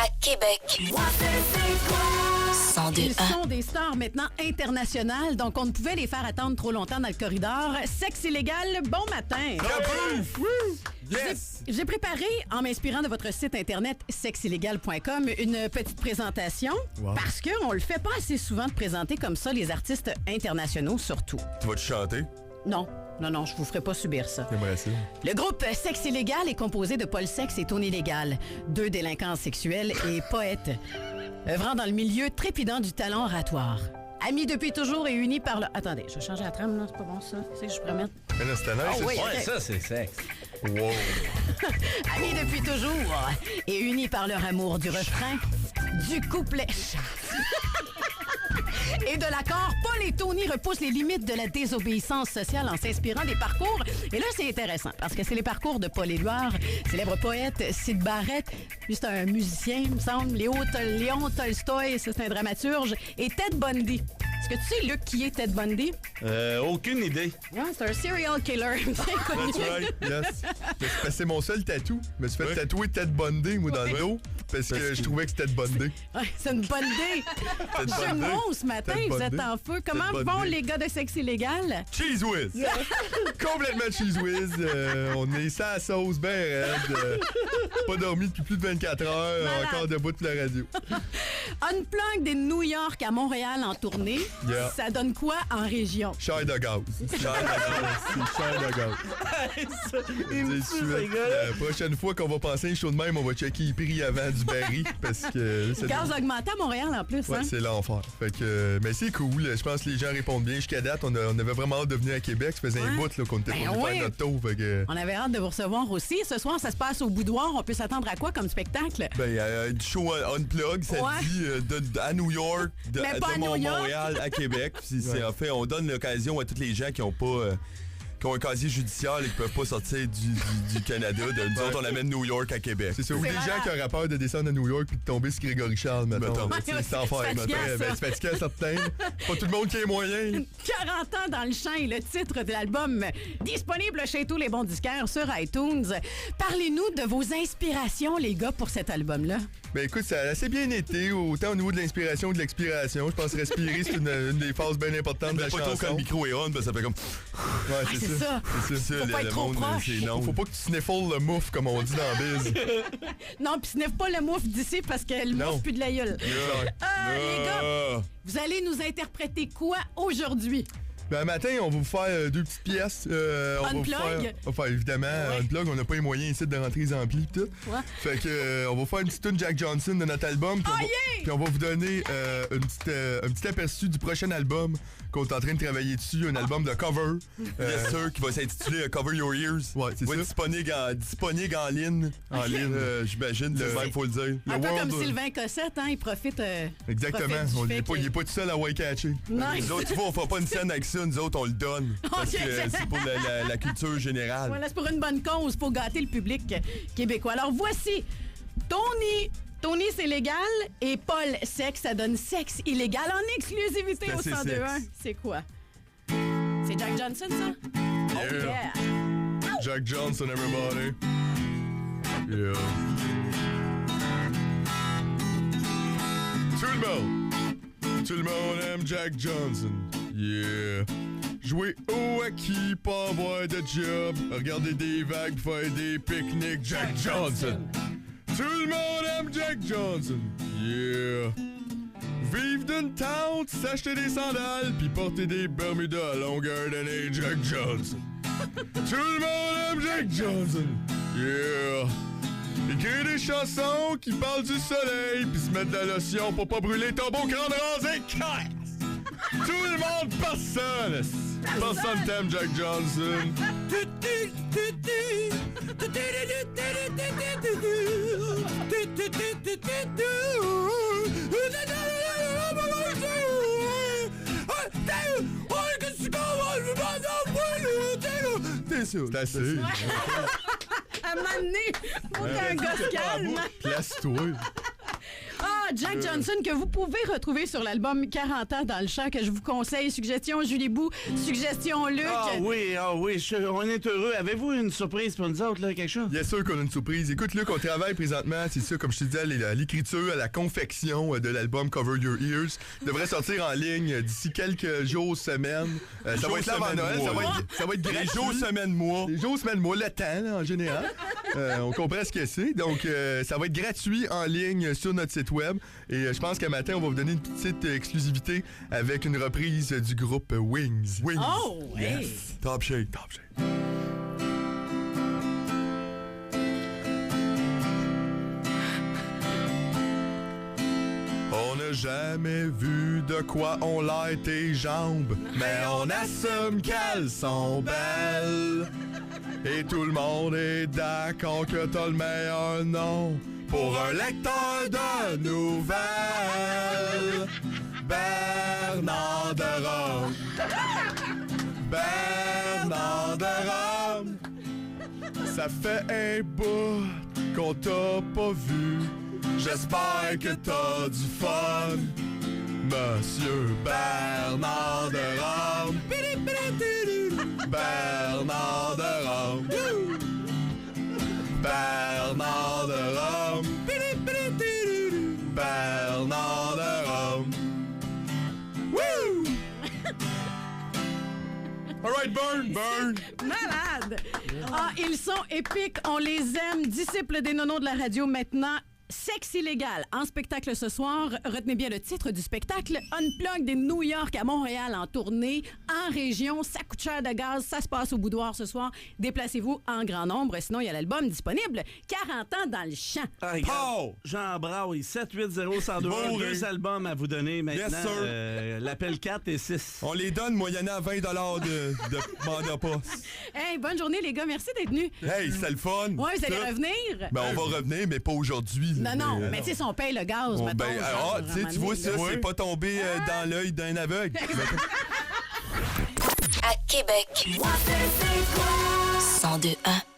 à Québec. 102.1. Ils sont des stars maintenant internationales, donc on ne pouvait les faire attendre trop longtemps dans le corridor. Sexe illégal, bon matin. Yes! J'ai préparé, en m'inspirant de votre site internet sexillégal.com, une petite présentation, parce qu'on le fait pas assez souvent de présenter comme ça les artistes internationaux, surtout. Tu vas te chanter? Non, je vous ferai pas subir ça. J'aimerais ça. Le groupe Sexe illégal est composé de Paul Sexe et Tony Légal, deux délinquants sexuels et poètes, œuvrant dans le milieu trépidant du talent oratoire. Amis depuis toujours et unis par le... Attendez, je vais changer la trame, là, c'est pas bon ça. Tu sais, je pourrais mettre... Mais là, c'était nice. Oh, oui, Ouais, ça, c'est sexe. Wow. Amis depuis toujours et unis par leur amour du refrain, du couplet et de l'accord, Paul et Tony repoussent les limites de la désobéissance sociale en s'inspirant des parcours. Et là, c'est intéressant parce que c'est les parcours de Paul Éluard, célèbre poète, Syd Barrett, lui c'est un musicien, il me semble, Léon Tolstoï, c'est un dramaturge, et Ted Bundy. Est-ce que tu sais, Luc, qui est Ted Bundy? Aucune idée. Ouais, c'est un serial killer bien connu. That's right. Yes. C'est mon seul tatou. Je me suis fait tatouer Ted Bundy, moi, dans le dos, parce que je trouvais que c'était Ted Bundy. Ouais, c'est une bonne idée. Je suis bon ce matin, Ted vous êtes Bundy. en feu. Comment Ted vont Bundy. les gars de Sexe illégal? Cheese whiz. Complètement cheese whiz. On est sans sauce, ben raide. Pas dormi depuis plus de 24 heures. Malade. Encore debout de la radio. Unplug des New York à Montréal en tournée. Yeah. Ça donne quoi en région? Cher de gaz. Cher de gaz. C'est cher de gaz. Il me Dis tue, tout de ce suite, gars. la prochaine fois qu'on va passer un show de même, on va checker les prix avant du baril parce que là, c'est Gaz augmenté à Montréal en plus, ouais, hein? c'est l'enfer. Fait que, mais c'est cool. Je pense que les gens répondent bien. Jusqu'à date, on avait vraiment hâte de venir à Québec. Ça faisait un Ouais. bout là, qu'on était Ben pour ouais. faire notre tour. Fait que, On avait hâte de vous recevoir aussi. Ce soir, ça se passe au Boudoir. On peut s'attendre à quoi comme spectacle? du show Unplug, ça Ouais. dit à New York, Mais pas à New York. Montréal, à Québec. Puis c'est en fait, on donne l'occasion à tous les gens qui ont pas. Qui ont un casier judiciaire et qui peuvent pas sortir du Canada. Nous autres, on amène New York à Québec. C'est ça. Ou C'est des malade. gens qui auraient peur de descendre à New York puis de tomber sur Grégory Charles, mettons. Ouais, C'est enfer, c'est fatigant, ça. C'est fatigant, certain. Pas tout le monde qui a moyen. 40 ans dans le champ et le titre de l'album disponible chez tous les bons disquaires sur iTunes. Parlez-nous de vos inspirations, les gars, pour cet album-là. Ben écoute, ça a assez bien été, autant au niveau de l'inspiration que de l'expiration. Je pense que respirer, c'est une des phases bien importantes de la Pas chanson. trop quand le micro est on, ben ça fait comme. Ouais, c'est ça. C'est ça. Faut pas être trop proche. c'est non. Faut pas que tu sniffles le mouf, comme on dit dans la bise. Non, puis sniffe pas le mouf d'ici parce que le Non. mouf pue de la gueule. Les gars, vous allez nous interpréter quoi aujourd'hui? Ben, un matin, on va vous faire deux petites pièces. On Unplug? va vous faire évidemment, Unplug, on n'a pas les moyens ici de rentrer les amplis pis tout. Ouais. Fait que, on va vous faire une petite tune Jack Johnson de notre album. Puis yeah! puis on va vous donner un petit aperçu du prochain album qu'on est en train de travailler dessus, un album de cover. Bien sûr, qui va s'intituler Cover Your Ears. Ouais, c'est va être ça. disponible en ligne. En ligne. J'imagine, Le- c'est même, faut le dire. Un peu World- comme Sylvain Cossette, hein, il profite. Exactement. profite du Il fait est pas que- tout seul à White Catcher. Nice. Nous autres, tu vois, on fera pas une scène avec ça, nous autres, on le donne. Parce Ok. que c'est pour la culture générale. Voilà, c'est pour une bonne cause, pour gâter le public québécois. Alors voici Tony. Tony, c'est légal. Et Paul, sexe, ça donne sexe illégal en exclusivité C'est au assez 102.1. sexe. C'est quoi? C'est Jack Johnson, ça? Oh Yeah. yeah! Jack Johnson, everybody. Yeah. Tout le monde aime Jack Johnson. Yeah. Jouer au hockey, pas avoir de job. Regarder des vagues, faire des pique-niques. Jack Johnson. Tout le monde aime Jack Johnson. Yeah. Vivre d'une tente, s'acheter des sandales, puis porter des Bermudas à longueur d'année. Jack Johnson. Tout le monde aime Jack Johnson. Yeah. Écrire des chansons qui parlent du soleil, puis se mettre de la lotion pour pas brûler ton beau crâne rasé. Casse! Tout le monde, personne! Personne t'aime Jack Johnson. C'est assez. À un moment donné, faut qu'un gosse calme. Place-toi. Ah, Jack Johnson, que vous pouvez retrouver sur l'album 40 ans dans le champ, que je vous conseille. Suggestion Julie Bou, suggestion Luc. Ah oui, on est heureux. Avez-vous une surprise pour nous autres, là, quelque chose? Bien sûr qu'on a une surprise. Écoute, Luc, on travaille présentement, c'est ça, comme je te disais, à l'écriture, à la confection de l'album Cover Your Ears. Il devrait sortir en ligne d'ici quelques jours, semaines. Ça va être là avant Noël, ça va être gratuit. Les jours, semaines, mois. Les jours, semaines, mois, le temps, là, en général. On comprend ce que c'est. Donc, ça va être gratuit en ligne sur notre site web. Et je pense qu'à matin, on va vous donner une petite exclusivité avec une reprise du groupe Wings. Wings. Oh, hey. Yes. Top shape, top shape. On n'a jamais vu de quoi ont l'air tes jambes, mais on assume qu'elles sont belles. Et tout le monde est d'accord que t'as le meilleur nom pour un lecteur de nouvelles. Bernard de Rome. Bernard de Rome. Ça fait un bout qu'on t'a pas vu. J'espère que t'as du fun, Monsieur Bernard de Rome. Bernard de Rome. Bernard de Rome. Bernard de Rome. Woo! All right, burn! Malade! Ah, ils sont épiques, on les aime. Disciples des nonos de la radio maintenant. Sexe illégal en spectacle ce soir. Retenez bien le titre du spectacle. Unplugged de New York à Montréal en tournée. En région, ça coûte cher de gaz. Ça se passe au boudoir ce soir. Déplacez-vous en grand nombre. Sinon, il y a l'album disponible. 40 ans dans le champ. Ah, regarde, Jean Braille, 780-102, deux albums à vous donner maintenant. Yes, sir. L'appel 4 et 6. On les donne moyennant 20 de mandat poste. Hey, bonne journée, les gars. Merci d'être venus. Hey, c'est le fun. Ouais, vous allez Ça. revenir? Ben, on va revenir, mais pas aujourd'hui. Non, mais tu sais, si on paye le gaz, Oh, mettons. ben, genre, tu sais, tu vois, ça, c'est pas tombé dans l'œil d'un aveugle. À Québec. 102.1